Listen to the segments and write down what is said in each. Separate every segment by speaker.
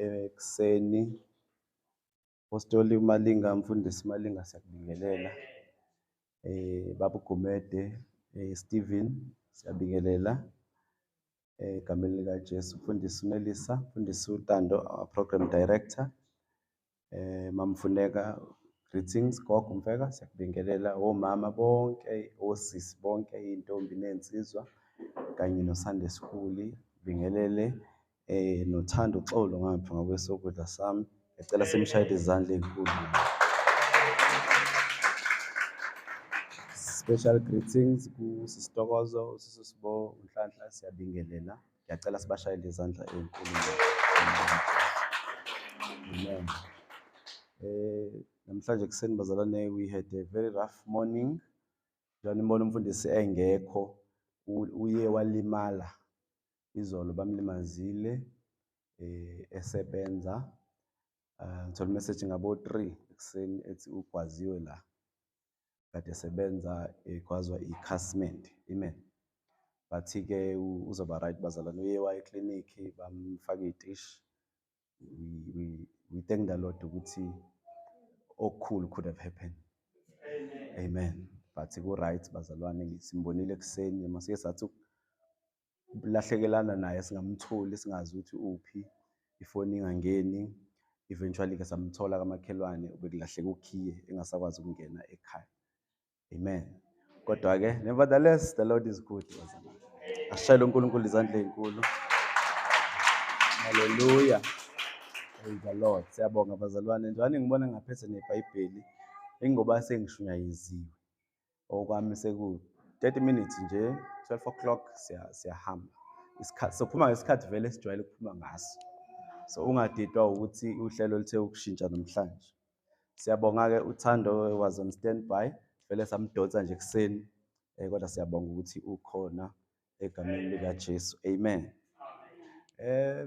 Speaker 1: ekuseni. Apostoli Malinga, mfundisi Malinga, siyakubingelela. Baba Gumede, Steven, siyabingelela. Egameni lika Jesu, mfundisi Melissa, mfundisi uTando, our program director. Mama Funeka, greetings. Gogo Mfeka, siyakubingelela. Omama bonke, osisi bonke, intombi nensizwa, kanye no Sunday School, bingelele. Nothando Xolo ngapha ngakwesokudla sami, ngicela simshayele izandla ezinkulu. Special greetings ku Sisitokozo, uSisibo, uNhlanhla, siyabingelela. Ngiyacela sibashayele izandla ezinkulu. Amen. Namhlanje kuseni bazalwane, we had a very rough morning. Njani imbona umfundisi engekho, uye walimala. Izolo bamlimazile esebenza. Ngithola message ngabo 3 ekuseni ethi ugwaziwe la. Kade esebenza ekwazwa ikhasimende. Amen. Bathi ke uzoba right bazalwane, uye wa eclinic bamfaka itishi. We thank the Lord ukuthi okukhulu could have happened. Amen. But ku right bazalwane, simbonile ekuseni masike sathi ukulahlekelana naye singamtholi singazi ukuthi uphi, ifoni ingangeni. Eventually ke samthola kamakhelwane ubekulahleka ukhiye engasakwazi ukungena ekhaya. Amen. Kodwa ke nevertheless the Lord is good bazalwane. Ashayele uNkulunkulu izandla ezinkulu. Hallelujah. Praise the Lord. Siyabonga bazalwane. Njani ngibona ngaphethe neBhayibheli ingoba sengishunyayisiwe. Okwami seku 30 minutes nje, 12 o'clock siyahamba. Isikhathi sokuphuma ngesikhathi vele sijwayele ukuphuma ngaso. So ungadidwa ukuthi uhlelo lithe ukushintsha namhlanje. Siyabonga ke uThando was on standby, vele samdonsa nje kuseni. Kodwa siyabonga ukuthi ukhona egameni lika Jesu. Amen.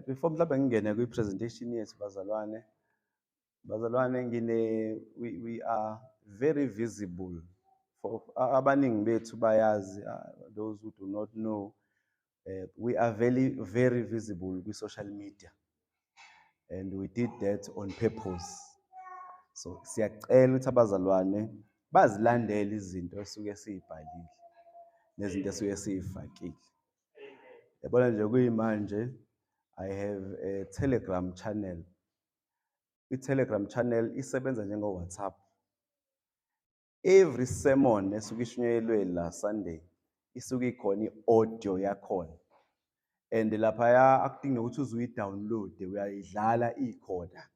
Speaker 1: Before mhlawumbe ngingene kwi presentation yethu bazalwane. Bazalwane we are very visible. For abaningi bethu bayazi, those who do not know, we are very visible with social media. And we did that on purpose. So siyacela ukuthi abazalwane bazilandele izinto esuke siyibhalile nezinto esuke siyifakile. Yabona nje kuyimanje I have a Telegram channel. I-Telegram channel isebenza njengo WhatsApp. Every sermon esuke ishunyelwe la Sunday isuke ikhona i-audio yakhona. And lapha ya akudingi ukuthi uze uyi-download, uyayidlala ikhona.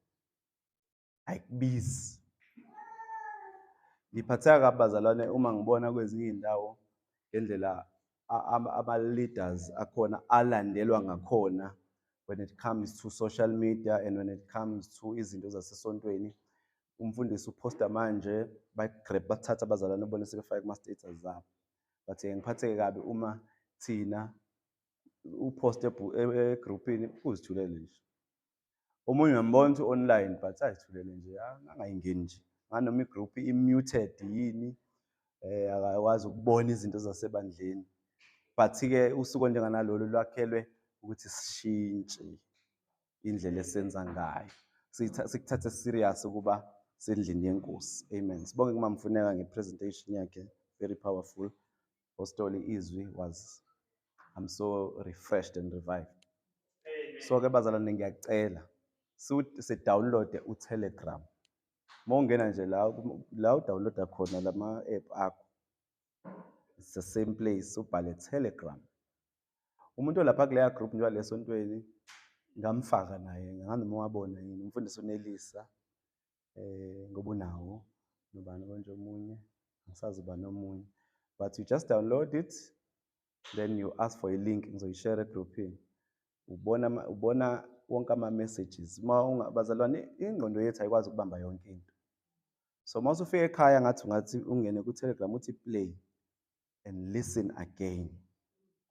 Speaker 1: Ayikubizi. Ngiphatheka kabazalwane uma ngibona kwezinye indawo ngendlela ama-leaders akhona alandelwa ngakhona when it comes to social media and when it comes to izinto zasesontweni. Umfundisi uposta manje bayigrab bathatha abazalwane ubone sebefaka kuma-status zabo. But ngiphatheke kabi uma thina upost egroupini uzithulele nje. Omunye ngiyambona ukuthi online but ayithulele nje angayingeni nje. Nganoma igroup i-muted yini, akakwazi ukubona izinto zasebandleni. But ke usuku njenganalolu lwakhelwe ukuthi sishintshe indlela esenza ngayo. Sikuthathe serious ukuba sendlini yenkosi. Amen. Sibonge kuMama Funeka ngepresentation yakhe, very powerful. Apostoli izwi was, I'm so refreshed and revived. So ke bazalwane ngiyacela si download uTelegram. Mawungena nje la udownloada khona lama app akho. It's the same place, ubhale Telegram. Umuntu lapha kuleya group nje walesontweni ngamfaka naye, nganoma wabona yini umfundisi uNelisa ngoba unawo nobani konje omunye, ngisazi uba nomunye. But you just download it, then you ask for a link ngizoyishare egroupini. Ubona wonke ama messages. Bazalwane ingqondo yethu ayikwazi ukubamba yonke into. So mase ufika ekhaya ngathi ungene ku Telegram uthi play and listen again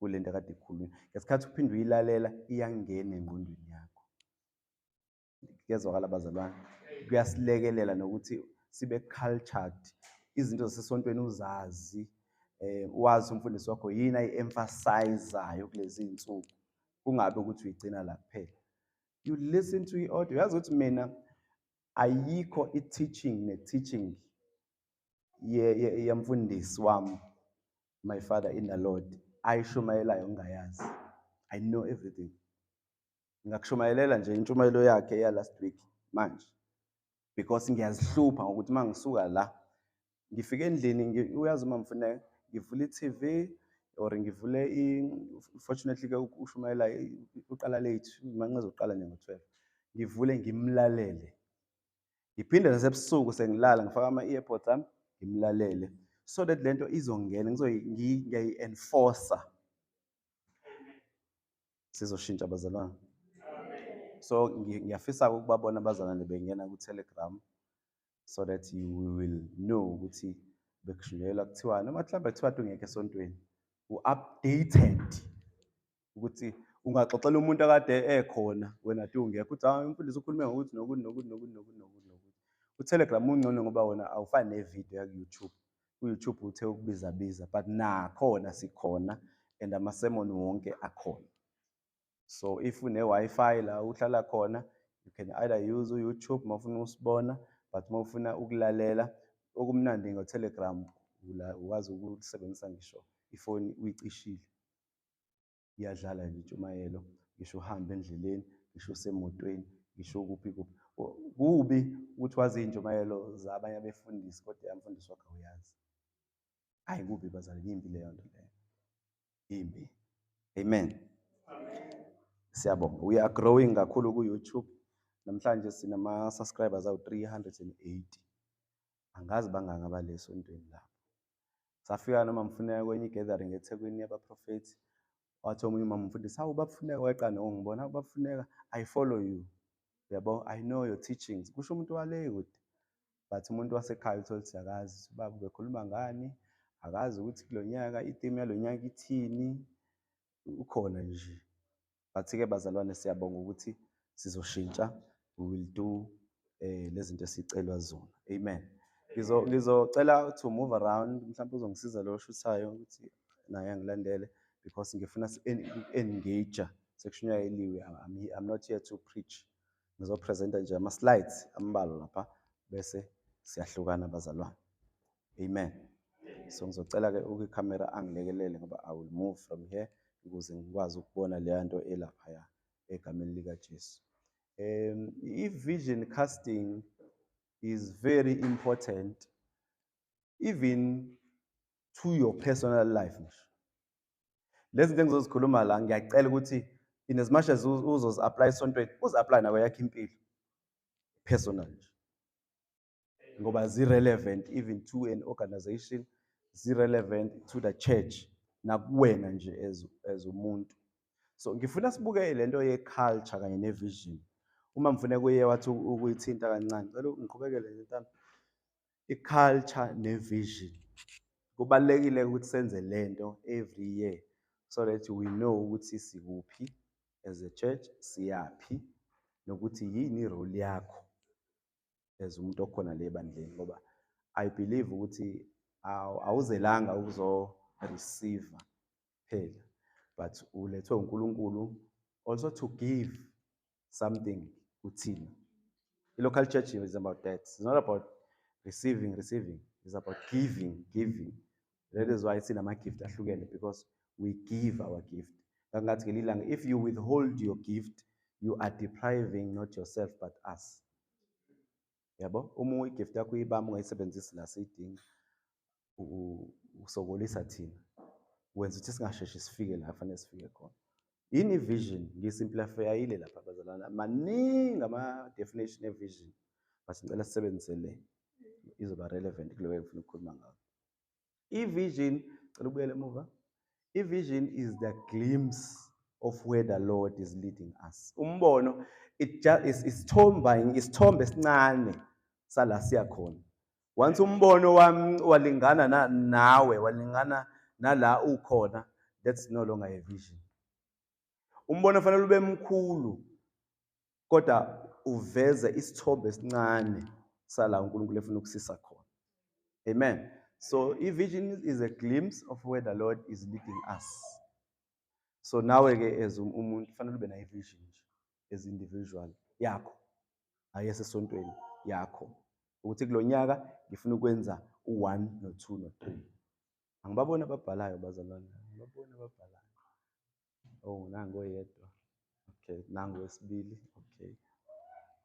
Speaker 1: kulento kade ikhulunywa. Ngesikhathi uphinde uyilalela iyangena engqondweni yakho. Kuyezwakala bazalwane. Kuyasilekelela nokuthi sibe cultured. Izinto zasesontweni uzazi, wazi umfundisi wakho yini ayi-emphasizeayo kulezi insuku. Kungabe ukuthi uyigcina la kuphela. You listen to i-audio. Yazi ukuthi mina ayikho i-teaching ne-teaching yamfundisi wami, my father in the Lord, ayishumayelayo ngingayazi. I know everything. Ngakushumayelela nje intshumayelo yakhe ya last week manje, because ngiyazihlupha ngokuthi mangisuka la ngifike endlini uyazi uma Mfuneka ngivule i-TV or ngivule fortunately ke ushumayela uqala late manqe zoqala nje ngo-12, ngivule ngimlalele, ngiphinde nasebusuku sengilala ngifaka ama-earpods ami ngimlalele, so that lento izongena ngiyayi-enforcer. Sizoshintsha abazalwane. So ngiyafisa ukubabona abazalwane bengena ku-Telegram, so that you will know ukuthi bekushunyayela kuthiwa noma mhlawumbe kuthiwa ungekho esontweni u-updated, ukuthi ungaxoxela umuntu akade ekhona wena ungekho uthi hayi umfundisi ukhulume ngokuthi nokuthi nokuthi nokuthi nokuthi nokuthi nokuthi. U-Telegram ungcono ngoba wona awufani ne-video yaku-YouTube. Ku-YouTube uthe ukubiza but nakhona sikhona and amasemoni wonke akhona. So if une-Wi-Fi la uhlala khona, you can either use u-YouTube uma ufuna usibona, but uma ufuna ukulalela okumnandi ngo-Telegram ukwazi ukusebenzisa ngisho ifoni uyicishile. Iyadlala nje intshumayelo, ngisho uhamba endleleni, ngisho usemotweni, ngisho kuphi kuphi. Kubi ukuthi wazi intshumayelo zabanye abefundisi kodwa yamfundisi wakhe awuyazi. Hayi kubi bazali, impi leyo nto leyo. Impi. Amen. Siyabonga. We are growing kakhulu ku-YouTube. Namhlanje sinama-subscribers awu-380. Angazi banganga abalesontweni lapho. Safika noma Mfuneka kwenye i-gathering eThekwini yabaprofethi. Wathi omunye umama umfundisi, hawu bafuneka weqane ongibona, hawu bafuneka, I follow you. Yabo, I know your teachings. Kusho umuntu wale kude. But umuntu wasekhaya uthola ukuthi akazi baba bekhuluma ngani, akazi ukuthi kulonyaka i-theme yalonyaka ithini. Ukhona nje. But-ke bazalwane siyabonga ukuthi sizoshintsha, we will do lezi zinto esicelwa zona. Amen. Ngizocela to move around, mhlawumbe uzongisiza lo shuthayo ukuthi naye angilandele, because ngifuna engage sekushunyayeliwe. I'm not here to preach. Ngizopresenta nje ama slides ambalwa lapha bese siyahlukana bazalwane. Amen. So ngizocela ke ukwi-camera angilekelele ngoba I will move from here ukuze ngikwazi ukubona le nto elapha egameni lika Jesu. I-vision casting is very important even to your personal life nje. Lezi zinto engizozikhuluma la ngiyacela ukuthi in as much as uzozi-apply esontweni, uzi-apply nawe yakhe impilo personal nje. Ngoba zi-relevant even to an organization, zi-relevant to the church, nakuwena nje as umuntu. So ngifuna sibuke lento ye-culture kanye ne-vision. Uma Mfuneka uye wathi ukuyithinta kancane, ngicela ngiqhubekele nje ntana. I-culture ne-vision. Kubalekile ukuthi senze lento every year so that we know ukuthi sikuphi as a church, siyapi, nokuthi yini i-role yakho as umuntu okhona le bandleni, ngoba I believe ukuthi awuzelanga ukuzo receive phela, but ulethwe uNkulunkulu also to give something kuthina. I-local church is about that. It's not about receiving. It's about giving. That is why it's in a gift ahlukene, because we give our gift. If you withhold your gift, you are depriving not yourself but us. Yabo, uma igift yakho uyibamba ungayisebenzisi la siyidinga, usokolisa thina. Wenza ukuthi singasheshi sifike la kufanele sifike khona. Yini vision? Ngisimplifyile lapha bazalwana. Maningi ama definition of vision. But ngicela sisebenzise le izoba relevant kuleyo engifuna ukukhuluma ngayo. I-vision, cela ubuyele emuva. I-vision is the glimpse of where the Lord is leading us. Umbono, it just is isithombe esincane sala siya khona. Once umbono wami walingana nawe, walingana nala ukhona, that's no longer a vision. Umbono fanele ube mkhulu kodwa uveze isithombe esincane sala uNkulunkulu efuna ukusisa khona. Amen. So vision is a glimpse of where the Lord is leading us. So nawe ke as umuntu fanele ube na vision nje. as individual yakho, ayesesontweni yakho, ukuthi kulonyaka ngifuna ukwenza u1 no2 no3. Angibabona ababhalayo bazalwane, angibabona ababhalayo. Oh, nangu oyedwa. Okay, nangu wesibili.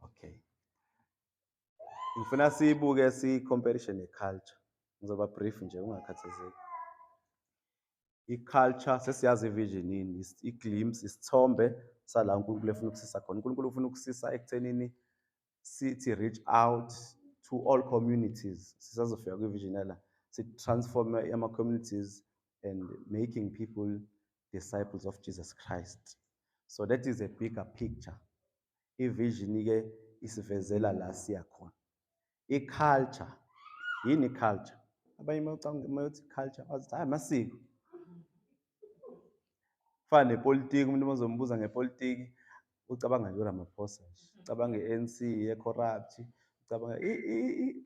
Speaker 1: Okay. Ngifuna sibuke si-comparison ne-culture. Ngizoba brief nje, ungakhathazeki. I-culture sesiyazi i-vision yini, i-glimpse, isithombe sala uNkulunkulu efuna ukusisa khona. uNkulunkulu ufuna ukusisa ekuthenini sithi reach out to all communities. Sisazofika kwi-vision yala, si-transform ama-communities and making people disciples of Jesus Christ. So that is a bigger picture. I-vision-ke isivezela la siya khona. I-culture, yini i-culture? Abanye mayothi culture, bathi amasiko. Fana nepolitiki, umuntu mazombuza ngepolitiki, ucabanga nje uRamaphosa, ucabanga i-ANC ye-corrupt, ucabanga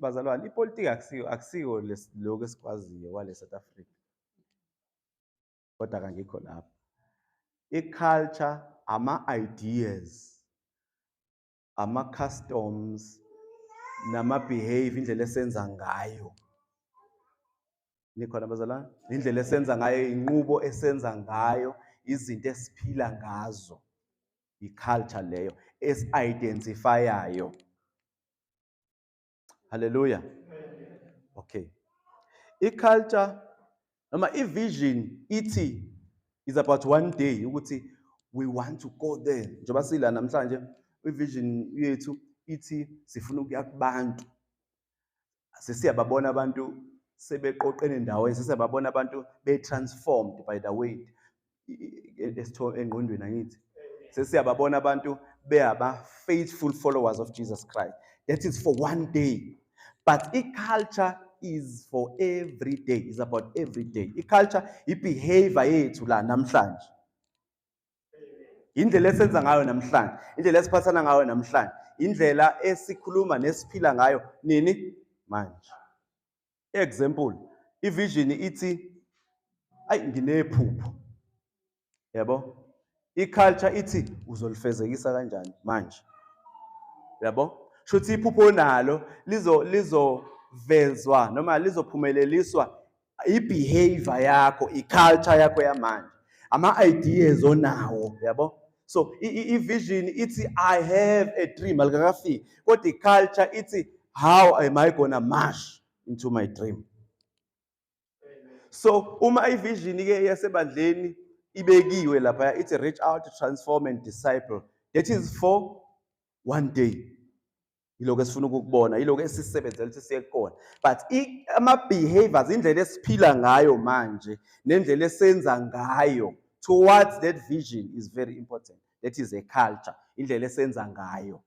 Speaker 1: bazalwane, ipolitiki akusiko lokho esikwaziyo wale South Africa. Kodwa kangikho lapho. I-culture ama-ideas, ama-customs, nama-behavior, indlela esenza ngayo. Nikhona bazalwane? Indlela esenza ngayo, inqubo esenza ngayo, izinto esiphila ngazo. I-culture leyo esi-identifyayo. Hallelujah. Okay. I-culture noma i-vision ithi is about one day ukuthi we want to go there. Njengoba sila namhlanje i-vision yethu ithi sifuna ukuya kubantu. Sesiyababona abantu sebeqoqene ndawonye, sesiyababona abantu be-transformed by the way engqondweni angithi. Sesiyababona abantu be-faithful followers of Jesus Christ. That is for one day. But i-culture is for every day. It's about every day. I-culture, i-behavior yethu la namhlanje. Indlela esenza ngayo namhlanje, indlela esiphathana ngayo namhlanje, indlela esikhuluma nesiphila ngayo nini manje. Example, i-vision ithi ayi nginephupho. Yabo? I-culture ithi uzolifezekisa kanjani manje. Yabo? Shuthi iphupho nalo lizovezwa noma lizophumeleliswa i-behavior yakho, i-culture yakho yamanje. Ama-ideas onawo, yabo? So i-vision ithi I have a dream, alikakafiki. Kodwa i-culture ithi how am I gonna march into my dream? So uma i-vision ke yasebandleni ibekiwe lapha ithi reach out, transform and disciple. That is for one day. Iloko esifuna ukukubona, iloko esisebenzela ukuthi siye khona. But ama-behaviors, indlela esiphila ngayo manje, nendlela esenza ngayo towards that vision is very important. That is a culture, indlela esenza ngayo.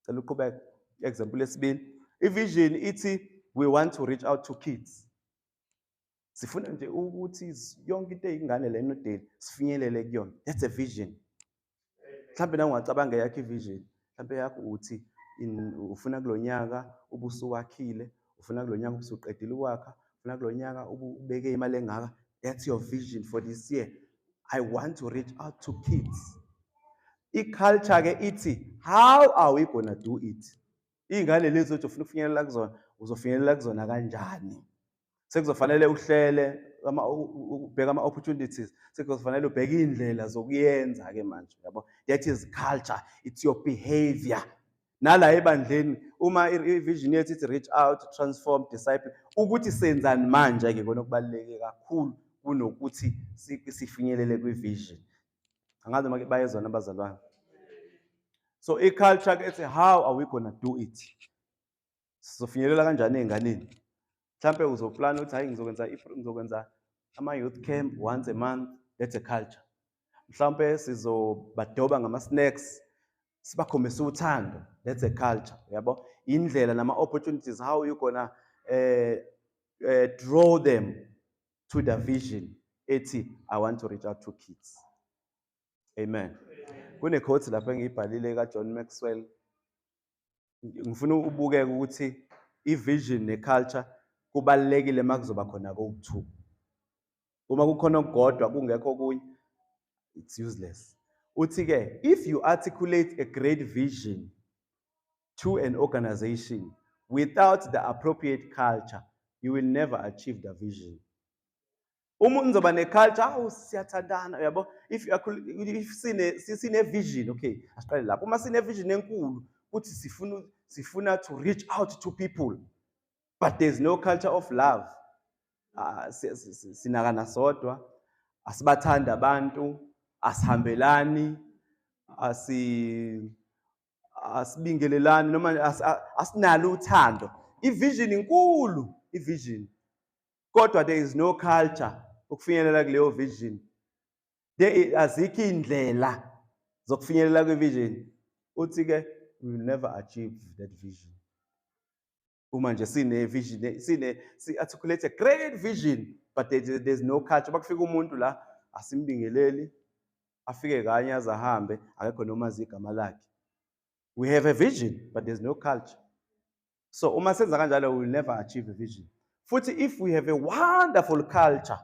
Speaker 1: Cela uqhubeka. Example lesibili, i-vision ithi we want to reach out to kids. Sifuna nje ukuthi yonke into eyingane lena daily sifinyelele kuyona. That's a vision. Mhlambe na ungacabanga yakhe i-vision. Mhlambe yakho uthi ufuna kulonyaka ubusuwakhile, ufuna kulonyaka ubusuqedile ukwakha, ufuna kulonyaka ubeke imali engaka. That's your vision for this year. I want to reach out to kids. I-culture ke ithi how are we gonna do it? Ingane lezi othi ufuna ukufinyelela kuzona, uzofinyelela kuzona kanjani? Sekuzofanele uhlele ubheka ama-opportunities, sekuzofanele ubheke indlela zokuyenza ke manje, yabo? That is culture, it's your behavior. Nala ebandleni uma i-vision yethu ithi reach out, transform, disciple, ukuthi senzani manje ke kona okubaluleke kakhulu kunokuthi sifinyelele kwi-vision. Angazi uma bayezona abazalwane. So i-culture ke ithi how are we gonna do it? Sizofinyelela kanjani ey'nganeni? Mhlampe uzoplana ukuthi hayi ngizokwenza ama-youth camp once a month. That's a culture. Mhlampe sizobadoba ngama-snacks, sibakhombisa uthando. That's a culture, yabo? Indlela nama-opportunities, how you gonna draw them to the vision ethi I want to reach out to kids. Amen. Kune-quote lapha engiyibhalile ka-John Maxwell. Ngifuna ubukeke ukuthi i-vision ne-culture kubalekile makuzoba khona koku-two. Uma kukhona okugodwa kungekho okunye, it's useless. Uthi-ke, if you articulate a great vision to an organization without the appropriate culture, you will never achieve the vision. Uma nizoba ne-culture, awu siyathandana, uyabo? If sine vision, okay, asiqale lapho. Uma sine vision enkulu, uthi sifuna to reach out to people, but there's no culture of love. Sinakana sodwa, asibathandi abantu, asihambelani, asibingelelani noma asinalo uthando. I-vision inkulu, i-vision. Kodwa there is no culture ukufinyelela kuleyo vision. Azikho indlela zokufinyelela kwi-vision. Uthi-ke, we will never achieve that vision. Uma nje sine-vision, si-articulate a great vision, but there's no culture. Bakufika umuntu la, asimbingeleli, afike kanye aze ahambe, akekho noma azi igama lakhe. We have a vision, but there's no culture. So uma senza kanjalo, we will never achieve a vision. Futhi if we have a wonderful culture,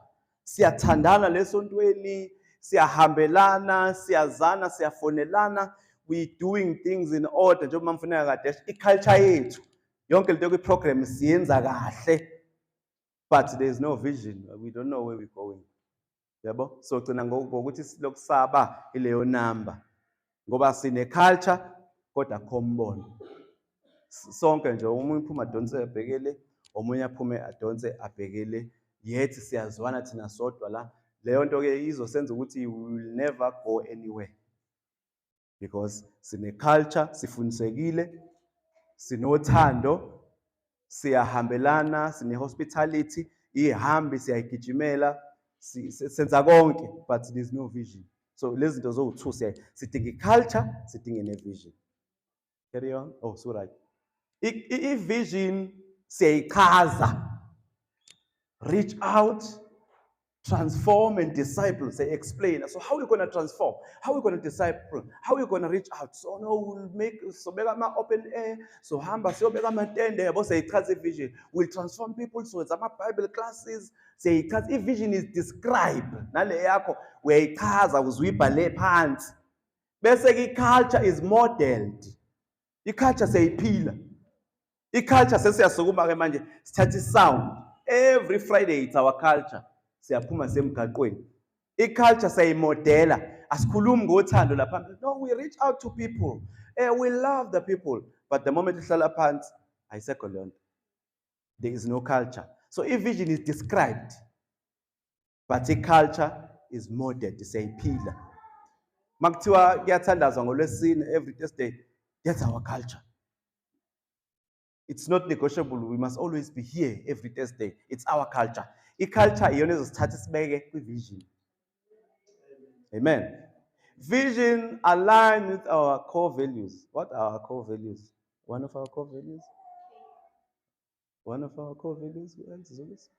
Speaker 1: siyathandana lesontweni, siyahambelana, siyazana, siyafonelana, we doing things in order, njengoba Funeka kade i-culture yethu yonke lento kwi-program siyenza kahle, but there is no vision. We don't know where we're going. Yabo? So gcina ngokuthi silokusaba ileyo number. Ngoba sine culture kodwa kombono. Sonke nje omunye uphuma adonse abhekele, omunye aphume adonse abhekele, yet siyazwana thina sodwa la. Leyo nto ke izosenza ukuthi we will never go anywhere. Because sine culture, sifundisekile, sinothando, siyahambelana, sine hospitality, ihambi siyayigijimela, senza konke, but there's no vision. So lezi zinto zowu-two sidinga i-culture, sidinga ne-vision. Carry on. Oh, so right. I-vision siyayichaza. Reach out, transform and disciple. Say explain. So how are you going to transform? How are you going to disciple? How are you going to reach out? So no, we'll make so beka ma open air. So hamba so beka ma tende. Yabo siyayichaza vision. We'll transform people. So it's ama Bible classes. Siyayichaza. If vision is described, nale yakho uyayichaza uzuyibhale phansi. Bese i-culture is modeled. I-culture siyayiphila. I-culture sesiyasukuma ke manje sithatha i-sound. Every Friday it's our culture. Siyaphuma semgaqweni. I-culture sayimodela. Asikhulumi ngothando lapha. No, we reach out to people. We love the people. But the moment ihlala phansi, ayisekho leyo nto. There is no culture. So if vision is described, but i-culture is modeled, siyayiphila. Makuthiwa kuyathandazwa ngoLwesine every Thursday, that's our culture. It's not negotiable. We must always be here every Thursday. It's our culture. I-culture iyona ezosithatha isibeke kwi-vision. Amen. Vision align with our core values. What are our core values? One of our core values? One of our core values? Who else is this?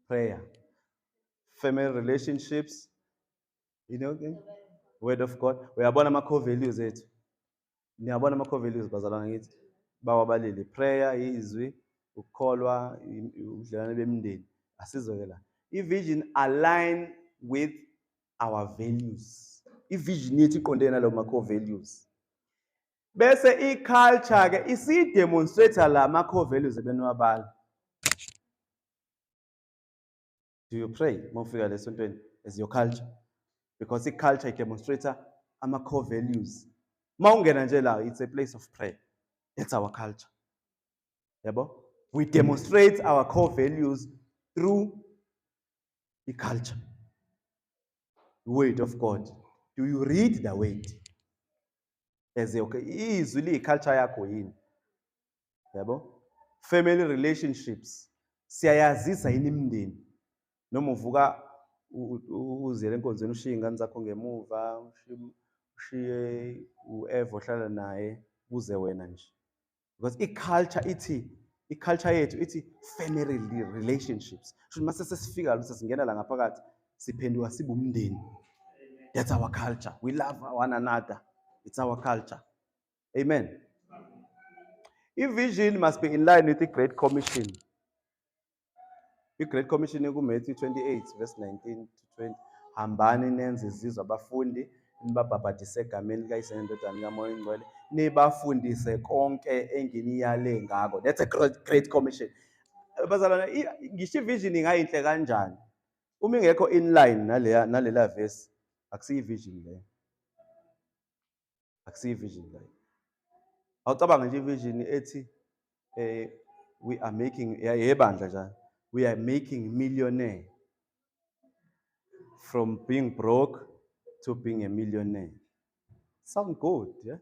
Speaker 1: Prayer. Family relationships. You know, okay? Word of God. Uyabona ama-core values ethu. Niyabona ama-core values bazalwane ngithi. Bawabalile. Prayer, izwi, ukukholwa, ubudlelwane bemindeni. Asizwe la. I-vision align with our values. I-vision yethu iqondene nalo ma-core values. Bese i-culture ke isi-demonstrate la ma-core values ebenwabala. Do you pray mawufika lesontweni as your culture? Because i-culture demonstrates ama-core values. Mawungena nje la, it's a place of prayer. That's our culture. Yabo? We demonstrate our core values through the culture. The word of God. Do you read the word? As okay, izwi culture yakho yini? Yabo? Family relationships. Siyayazisa yini imindeni? Noma uvuka uzele enkonzweni ushiye ingane zakho ngemuva, ushiye uEva ohlala naye uze wena nje. Because i-culture yethu ithi family relationships. Should mase sesifika lo sesingena la ngaphakathi siphenduka sibe umndeni. That's our culture. We love one another. It's our culture. Amen. I-vision must be in line with the Great Commission. The Great Commission in Matthew 28, verse 19 to 20. hambani nenze izizwe abafundi nibabhabhadise egameni likaYise nendodana likaMoya Oyingcwele nibafundise konke enginiyale ngako. That's a great commission. Bazalwane, ngisho ivision ingayinhle kanjani uma ingekho inline nalela verse akusiyi vision leyo. Akusiyi vision leyo. Awucabanga nje ivision ethi we are making yebandla njalo. We are making millionaire from being broke to being a millionaire. Sound good, yeah?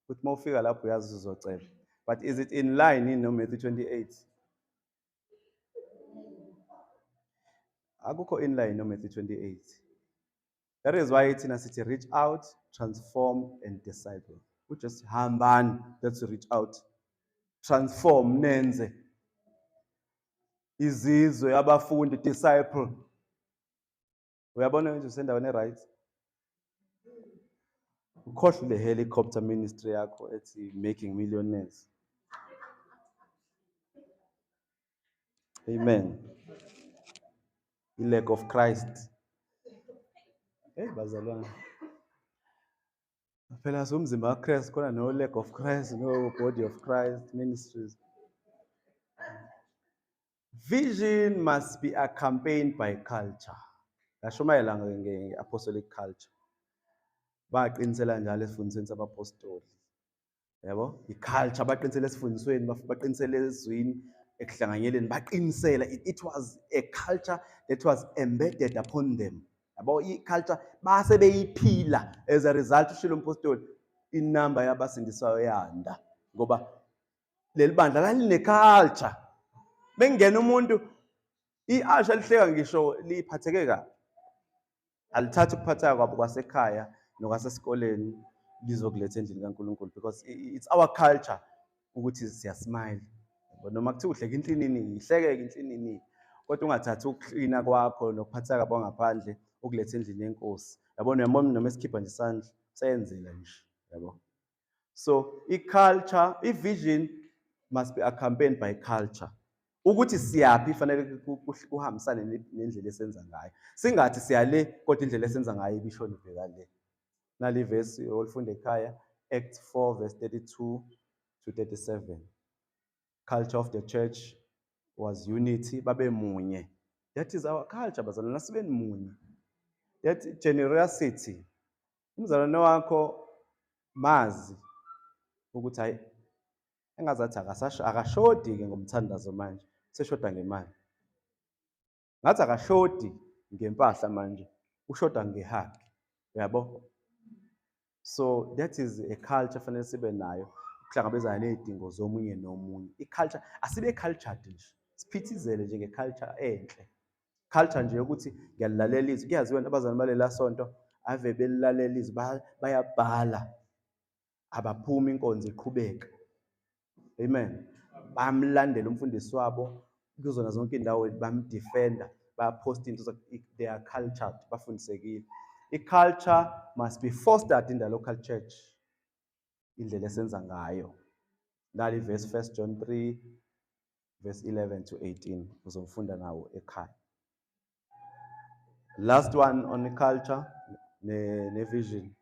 Speaker 1: Ukuthi mawufika lapho uyazi uzocela. But is it in line in Matthew 28? Akukho in line no Matthew 28. That is why it's in a city, reach out, transform, and disciple. We just hambani, that's reach out. Transform, nenze. Izizwe, abafundi, disciple. Uyabona nje usendaweni right? Ukhohle le helicopter ministry yakho ethi making millionaires. Amen. The lack of Christ. Hey bazalwane. Phela somzimba kaChrist khona no lack of Christ, no body of Christ ministries. Vision must be accompanied by culture. Ngasho mayelanga ngeapostolic culture. Baqinisela njalo esifundisweni sabapostoli. Yabo? Iculture baqinisela esifundisweni, baqinisela ezwini ekuhlanganyeleni, baqinisela it was a culture that was embedded upon them. Yabo iculture base beyiphila as a result ushilo umpostoli inamba yabasindiswayo yanda ngoba leli bandla laline culture. Bengena umuntu iasha lihleka ngisho liphatheke kabi. Alithatha ukuphatha kwabo kwasekhaya nokwasesikoleni lizokuletha endlini kaNkulunkulu because it's our culture ukuthi siyasmile. Noma kuthiwa uhleka inhlinini, ihlekeke inhlinini. Kodwa ungathathi ukuklina kwakho nokuphatha kwabo ngaphandle ukuletha endlini yenkosi. Yabona uyabona noma esikhipha nje isandla sayenzela nje, yabo. So i-culture, i-vision must be accompanied by culture. Ukuthi siyapi fanele kuhambisane nendlela esenza ngayo. Singathi siyale kodwa indlela esenza ngayo ibishona ibheka le. Nali verse olifunda ekhaya Acts 4 verse 32 to 37. Culture of the church was unity, babe munye. That is our culture bazalwane, sibe munye. That generosity. Umzalwane wakho mazi ukuthi hayi engazathi akashodi ke ngomthandazo manje, seshoda ngemali. Ngathi akashodi ngempahla manje, ushoda ngehaki. Uyabo? So that is a culture fanele sibe nayo ukuhlangabezana nezidingo zomunye nomunye. I-culture asibe cultured nje. Siphithizele nje ngeculture enhle. Culture nje ukuthi ngiyalalela izwi. Kuyaziwa abazalwane balela sonto ave belilalela izwi bayabhala. Abaphuma inkonzo iqhubeka. Amen. Bamlandela umfundisi wabo kuzona zonke indawo bamdefenda, bapost into they are cultured, bafundisekile. I-culture must be fostered in the local church. Indlela esenza ngayo. Nali verse 1 John 3 verse 11 to 18 uzofunda nawo ekhaya. Last one on the culture ne vision.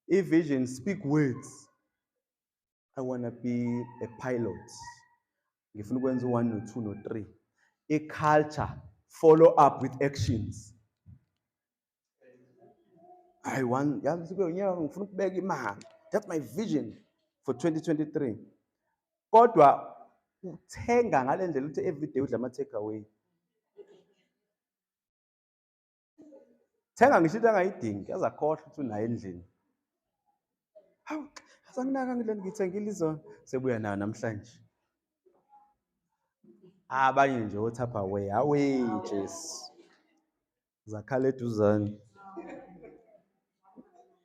Speaker 1: I-vision speak words. I want to be a pilot. Ngifuna ukwenza 1 no 2 no 3. I-culture follow up with actions. I want, ngifuna ukubeka imali. That's my vision for 2023. Kodwa uthenga ngale ndlela ukuthi everyday udla ama takeaway. Thenga ngisho into angayidingi, azakhohlwa ukuthi unayo endlini. Hawu, asanginaka ngile ngithengile izona, sebuya nayo namhlanje. Abanye nje othapha away, away Jesu. Zakhala eduzane.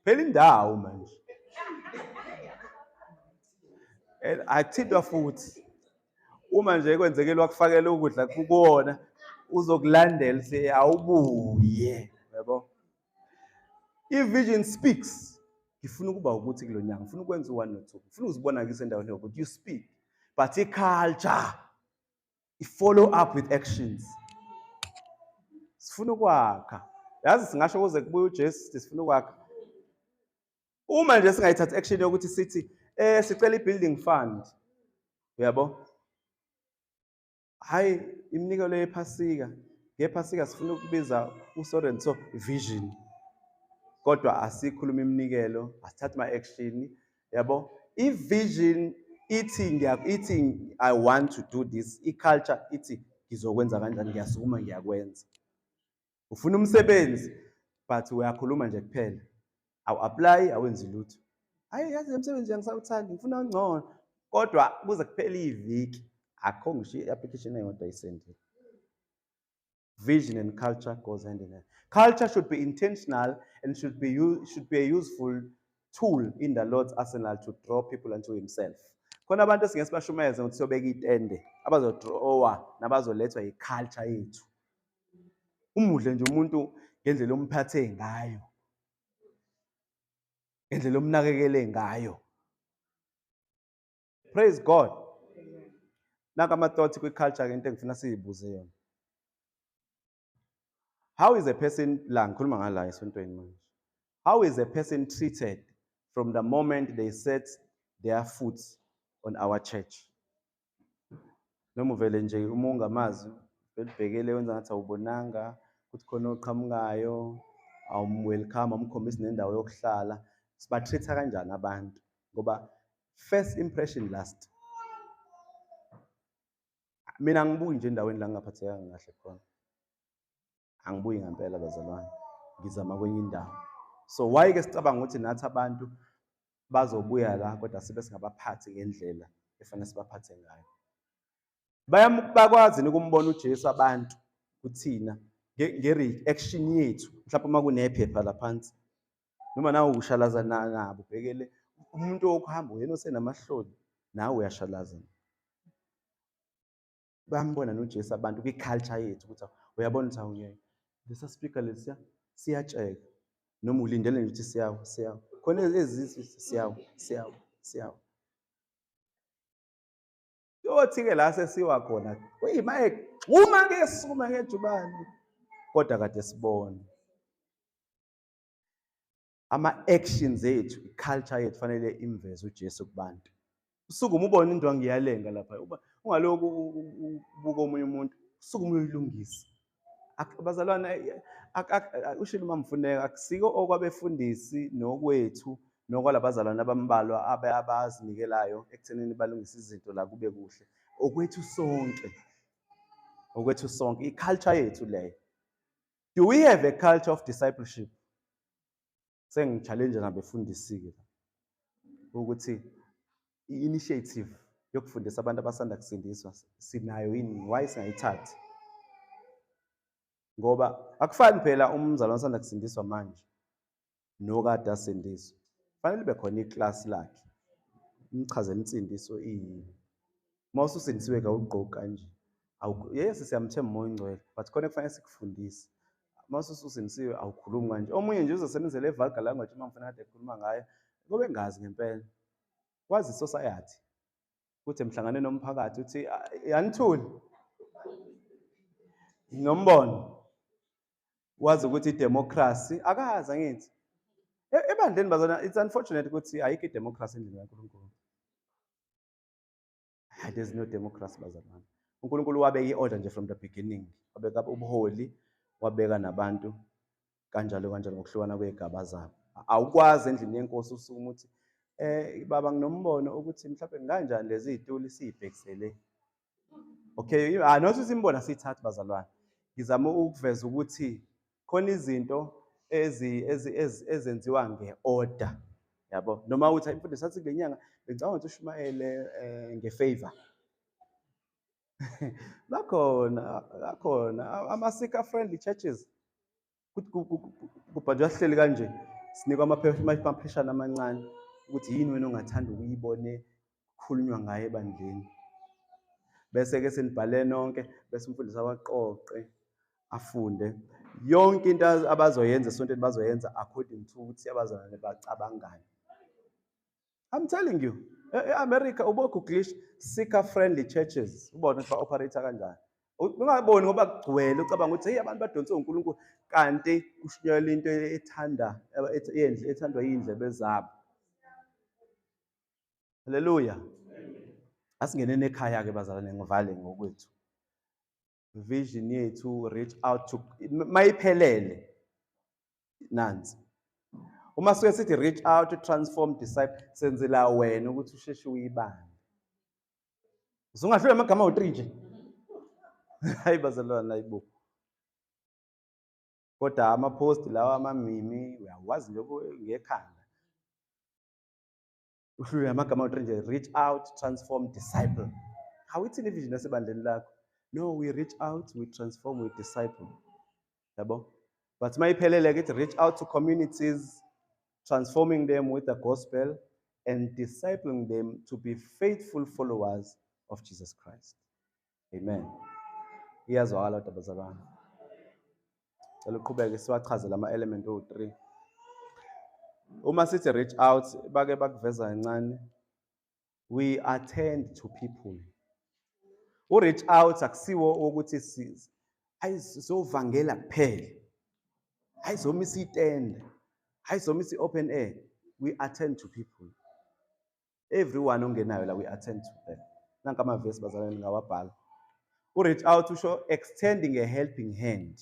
Speaker 1: Phela indawo manje. Akuthintwa futhi. Uma nje kwenzekile wakufakela ukudla kubona uzokulandela se awubuye, yabo. I-vision speaks. Ngifuna ukuba ukuthi kulonyanga, ngifuna ukwenza 1 no 2. Ngifuna uzibona ke sendaweni ukuthi you speak. But i-culture follow up with actions. Sifuna ukwakha. Yazi singasho kuze kubuye uJesu sifuna ukwakha. Uma nje singayithatha action yokuthi sithi sicela i-building fund, uyabo? Hayi iminikelo yephasika, ngephasika sifuna ukubiza so and so vision. Kodwa asikhuluma iminikelo, asithathe ama-action, yabo? I-vision ithi I want to do this, i-culture ithi ngizokwenza kanjani, ngiyasukuma ngiyakwenza. Ufuna umsebenzi but uyakhuluma nje kuphela. Awu-apply awenzi lutho. Hayi yazi umsebenzi ngisawuthanda ngifuna ongcono. Kodwa kuze kuphela iviki akho ngisho i-application eyodwa ayisendile. Vision and culture goes hand in hand. Culture should be intentional and should be a useful tool in the Lord's arsenal to draw people unto himself. Khona abantu esingeke sibashumeze ukuthi siyobeka itende abazodrowa nabazolethwa i-culture yethu. Umuhle nje umuntu ngendlela omphathe ngayo, ngendlela omnakekele ngayo. Praise God. Naka ama-thoughts kwi-culture into engifuna siyibuze yona. How is a person la ngikhuluma ngala esontweni manje? How is a person treated from the moment they set their foot on our church? Noma uvele nje uma ungamazi belibhekele wenza ngathi awubonanga ukuthi khona oqhamukayo, awumwelcome, amkhombisi nendawo yokuhlala. Siba-treat-a kanjani abantu? Ngoba first impression last. Mina angibuyi nje endaweni la ngingaphathekanga kahle khona. Angibuyi ngempela bazalwane. Ngizama kwenye indawo. So why ke sicabanga ukuthi nathi abantu bazobuya la kodwa sibe singabaphathi ngendlela efanele sibaphathe ngayo? Bakwazi ukumbona uJesu abantu kuthina nge-reaction yethu mhlawumbe uma kunephepha laphansi noma nawe ushalaza nabo ubhekele umuntu okuhamba uyena osenamahloni nawe uyashalaza. Bayambona noJesu abantu kwi-culture yethu ukuthi uyabona ukuthi awuyeke lesa speaker lesiya siyatsheka noma ulindele nje ukuthi siyawo khona ezizwe siyawo. Yothi-ke la sesiwa khona kuyimayeke uma ke sisukuma ngejubane kodwa kade sibone ama-actions ethu, i-culture yethu fanele imveze uJesu kubantu. Usukuma ubone into ngiyalenga lapha ungaloku ubuka omunye umuntu usukuma uyilungisa. Abazalwane ushilo mamfuneka akusiko okwabefundisi nokwethu nokwalabazalwane abambalwa abazinikelayo ekuthenini balungisa izinto la kube kuhle. Okwethu sonke i-culture yethu leyo. Do we have a culture of discipleship? Sengichallenge nabefundisi-ke ukuthi i-initiative yokufundisa abantu abasanda kusindiswa sinayo yini? Why singayithathi? Ngoba akufani phela umzalwane osanda kusindiswa manje nokade asindiswa. Fanele ibe khona iclass lakhe. Umchazela insindiso iyini. Uma ususindisiwe kawugqoki kanje. Yes siyamthemba umoya ongcwele but khona kufanele sikufundise. Uma ususindisiwe awukhulumi kanje. Omunye nje uzosebenzela evulgar language uma ngifuna kade ekhuluma ngayo. Ngoba engazi ngempela. Kwazi society. Kuthi emhlanganweni nomphakathi uthi yanithuli. Nombono. Wazi ukuthi idemocracy akazi angithi. Ebandleni bazona it's unfortunate ukuthi ayikho idemocracy endlini kaNkulunkulu. There's no democracy bazalwane. uNkulunkulu wabeka i-order nje from the beginning. Wabeka ubuholi, wabeka nabantu kanjalo ngokuhlukana kwezigaba zabo. Awukwazi endlini yenkosi usukuma uthi baba nginombono ukuthi mhlawumbe kanjani lezi zituli sibhekisele. Okay, nothi simbona sithatha bazalwane. Ngizama ukuveza ukuthi khona izinto ezenziwa nge-order, yabo. Noma uthi imfundisi athi kule nyanga bengicabanga ukuthi ushumayele ngefavor. Bakhona ama-seeker friendly churches. Kubhanjwa sihleli kanje sinikwa amapheshana amancane ukuthi yini wena ongathanda ukuyibone kukhulunywa ngayo ebandleni. Bese ke senibhale nonke bese umfundisi awaqoqe afunde yonke into abazoyenza esontweni bazoyenza according to ukuthi abazalwane bacabangani. I'm telling you, eAmerica ubogooglish seeker friendly churches ubone ba operate kanjani. ungaboni ngoba kugcwele ucabanga ukuthi hey abantu badonswe uNkulunkulu kanti kushunyayelwa into ethandwa yindlebe zabo. Haleluya. Asingenene ekhaya ke bazalwane ngivale ngokwethu. Vision yethu reach out to mayiphelele nansi. Uma suke sithi reach out to transform disciple senzela wena ukuthi usheshe uyibambe. Usungahlule amagama awu3 nje. Hayi bazalwane ayibo. Kodwa ama-post lawa amamimi uyawazi nje ngekhanda. Uhlule amagama awu3 nje reach out transform disciple. Awuthini ivision yasebandleni lakho? No, we reach out, we transform, we disciple. Yabo? But mayiphelele ke reach out to communities, transforming them with the gospel and discipling them to be faithful followers of Jesus Christ. Amen. Iyazwakala kodwa bazalwane. Cela uqhubeke siwachazela ama-element o3. Uma sithi reach out bake bakuveza kancane. We attend to people. U-reach out akusiwo ukuthi sizovangela kuphela. Ayizomisa itende. Ayizomisa i-open air. We attend to people. Everyone ongenayo la we attend to them. Nanka amavesi bazalwane ngawabhala. U-reach out usho extending a helping hand.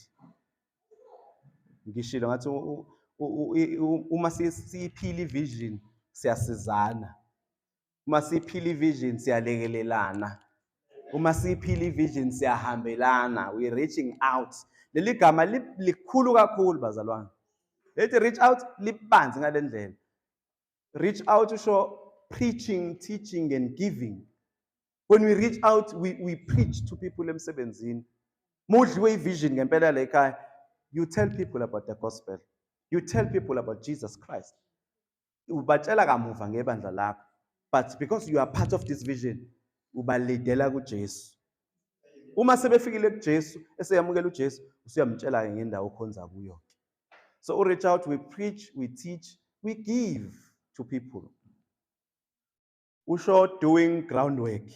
Speaker 1: Ngishilo ngathi uma siyiphila ivision siyasizana. Uma siyiphila ivision siyalekelelana. Uma siyiphila ivision siyahambelana. We reaching out. Leli gama likhulu kakhulu bazalwane. Lethi reach out libanzi ngalendlela. Reach out usho preaching, teaching and giving. When we reach out we preach to people emsebenzini. Mudliwe ivision ngempela la ekhaya. You tell people about the gospel. You tell people about Jesus Christ. Ubatshela kamuva ngebandla lakho. But because you are part of this vision, ubalidela kuJesu. Uma sebefikile kuJesu, eseyamukela uJesu, usuyamtshela ngendawo okhonza kuyo. So reach out, we preach, we teach, we give to people. Usho doing groundwork.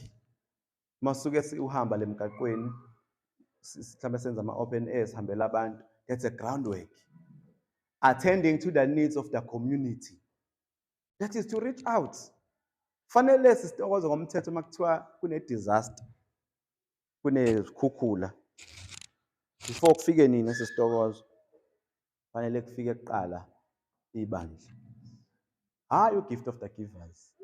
Speaker 1: Masuke uhamba lemgaqweni, mhlambe senza ama-open airs, hambela abantu. That's a groundwork. Attending to the needs of the community. That is to reach out. Fanele sisitokoze ngomthetho makuthiwa kune-disaster, kunezikhukhula. Before kufike nini sisitokozo, fanele kufike kuqala ibandla. Hayi u-gift of the givers.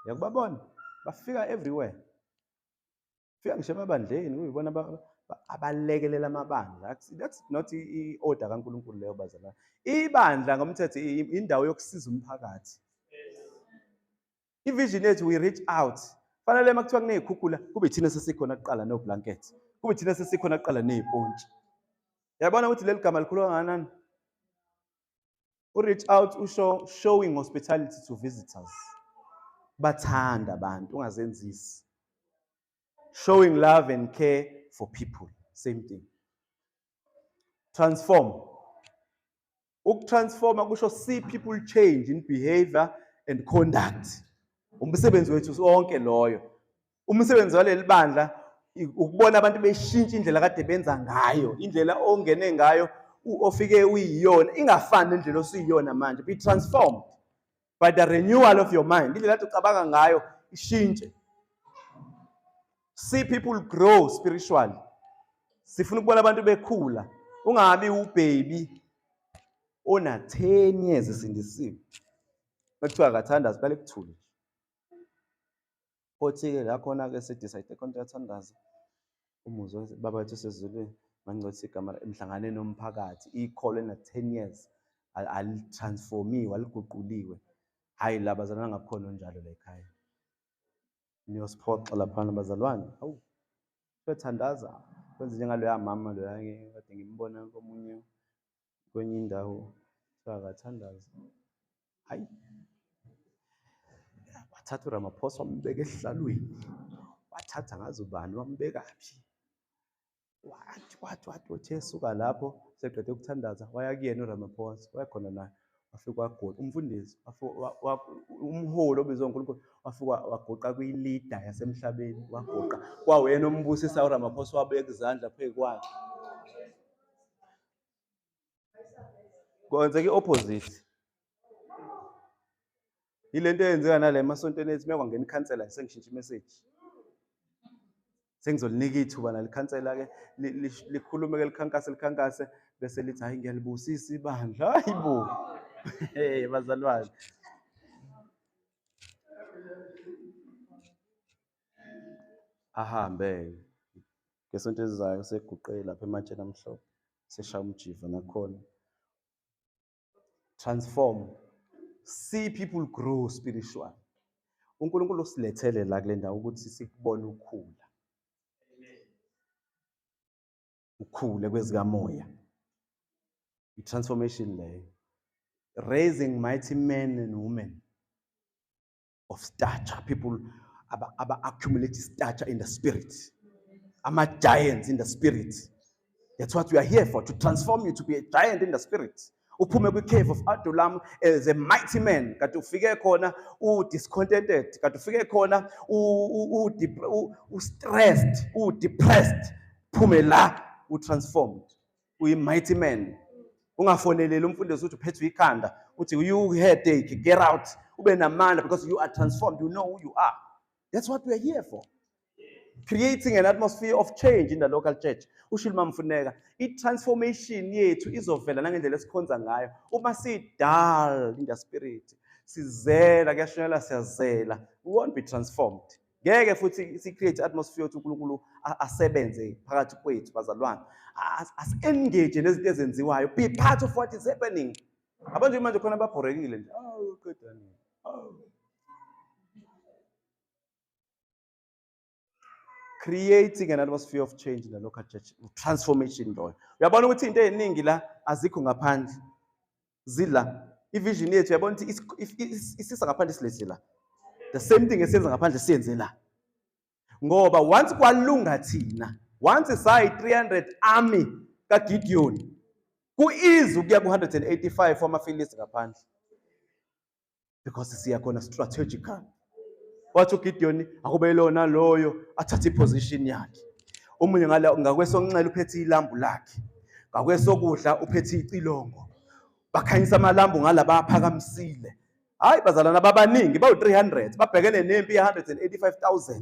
Speaker 1: Yakubabona, bafika everywhere. Fika ngisho emabandleni uyibona abalekelela amabandla. That's not i-order kaNkulunkulu leyo bazalwane. Ibandla ngomthetho indawo yokusiza umphakathi. Ivision yethu we reach out. Fanele makuthiwa kunezikhukhula kube thina sesikhona kuqala no blankets. Kube thina sesikhona kuqala nezipontshi. Yabona ukuthi leli gama likhulu kangakanani? U-reach out usho showing hospitality to visitors. Bathanda abantu ungazenzisi. Showing love and care for people. Same thing. Transform. Ukutransforma kusho see people change in behavior and conduct. Umsebenzi wethu sonke loyo. Umsebenzi waleli bandla ukubona abantu beshintsha indlela kade benza ngayo, indlela ongene ngayo, ofike uyiyona, ingafani nendlela osuyiyona manje. Be transformed by the renewal of your mind. Indlela athi ucabanga ngayo ishintshe. See people grow spiritually. Sifuna ukubona abantu bekhula. Ungabi ubaby ona 10 years esindisiwe. Bekuthiwa akathandazi qale kuthule. Othi ke la khona ke sidecide konke yathandaza. Umuzwa baba wethu sezulwini mangcothi igama emhlanganeni nomphakathi ikholo na 10 years alitransformiwe aliguquliwe. Hayi laba bazalwana ngakukhona njalo la ekhaya. Niyosiphoxa lapha bazalwane. Hawu. Bethandaza. Kwenze njengaloya mama loya kade ngimbona komunye kwenye indawo akathandaza. Hayi. Wathatha uRamaphosa wambeka esihlalweni. Wathatha ngazo bani wambeka phi? Wathi esuka lapho seqede ukuthandaza waya kuyena uRamaphosa wayakhona naye wafika wagoqa umfundisi, umholi obizwa uNkulunkulu wafika wagoqa kwi-leader yasemhlabeni, wagoqa kwawuyena umbusi uSawule Ramaphosa wabeka izandla phezu kwakhe. Kwenzeka i-opposite. Yilento eyenzeka nale masontweni ethu mekwangena ikhansela sengishintsha imessage. Sengizolinika ithuba nalikhansela-ke likhulume-ke likhankase bese lithi hayi ngiyalibusisa ibandla. Hayibo. Hey bazalwane. Ahambe ngesonto ezizayo seguqe lapha ematsheni amhlophe seshaya umjiva nakhona. Transform. See people grow spiritual. uNkulunkulu usilethele la kule ndawo ukuthi sikubone ukukhula. Ukhule kwezikamoya. I-transformation leyo. Raising mighty men and women of stature. People accumulate stature in the spirit. Giants in the spirit. That's what we are here for, to transform you to be a giant in the spirit. Uphume kwi-cave of Adullam as a mighty man. Kanti ufike khona discontented. Kanti ufike khona stressed, depressed. Phume la transformed. Uyi-mighty man. Ungafoneleli umfundisi uthi uphethwe ikhanda, uthi you headache, get out. Ube namandla because you are transformed. You know who you are. That's what we are here for. Creating an atmosphere of change in the local church. Ushilima Funeka, i-transformation yethu izovela nangendlela esikhonza ngayo. Uma si-dull in the spirit, sizela kuyashonela siyazela, we won't be transformed. Ngeke futhi si-create atmosphere yokuthi uNkulunkulu asebenze phakathi kwethu bazalwane. As-engage nezinto ezenziwayo. Be part of what is happening. Abantu manje khona babhorekile nje. Oh, qeda nini? Oh. Creating an atmosphere of change in the local church, transformation loyo. Uyabona ukuthi into eziningi la azikho ngaphandle. Zila i-vision yethu uyabona ukuthi isisa ngaphandle silethe la. The same thing esenza ngaphandle siyenze la. Ngoba once kwalunga thina, once sayi 300 army kaGideon, ku-easy ukuya ku-185 wamaFilisti ngaphandle. Because siya khona strategical. Wathi uGideon akube lona loyo athatha iposition yakhe. Omunye ngakwesonxele uphethe ilambu lakhe. Ngakwesokudla uphethe icilongo. Bakhanyisa amalambu ngalaba aphakamisile. Hayi bazalana babaningi bawu300 babhekene nempi ye185,000.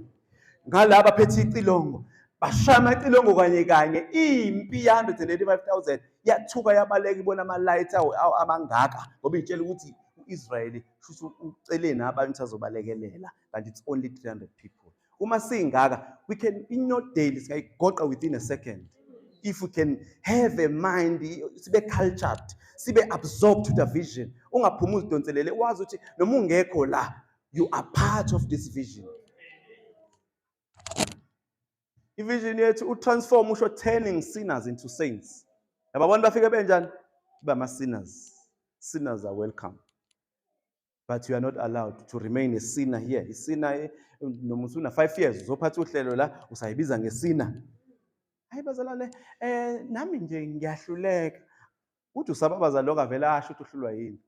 Speaker 1: Ngalaba phethe icilongo. Bashama icilongo kanye impi ye185,000 yathuka yabaleka ibona ama-light amangaka ngoba itshela ukuthi Israeli futhi uceleni abantu azobalekelela, but it's only 300 people. Uma singaka, we can in no daily singayigoqa within a second. If we can have a mind, sibe cultured, sibe absorbed to the vision. Ungaphuma uzidonselele wazi ukuthi noma ungekho la, you are part of this vision. I-vision yethu utransform usho turning sinners into saints. Yababona bafike benjani? Bama-sinners. Sinners are welcome. But you are not allowed to remain a sinner here. A sinner, noma usuna 5 years, uzophatha uhlelo la, usayibiza ngesina. Hayi bazalwane, nami nje ngiyahluleka. Uthi usababaza lokho avela asho ukuthi uhlulwa yini.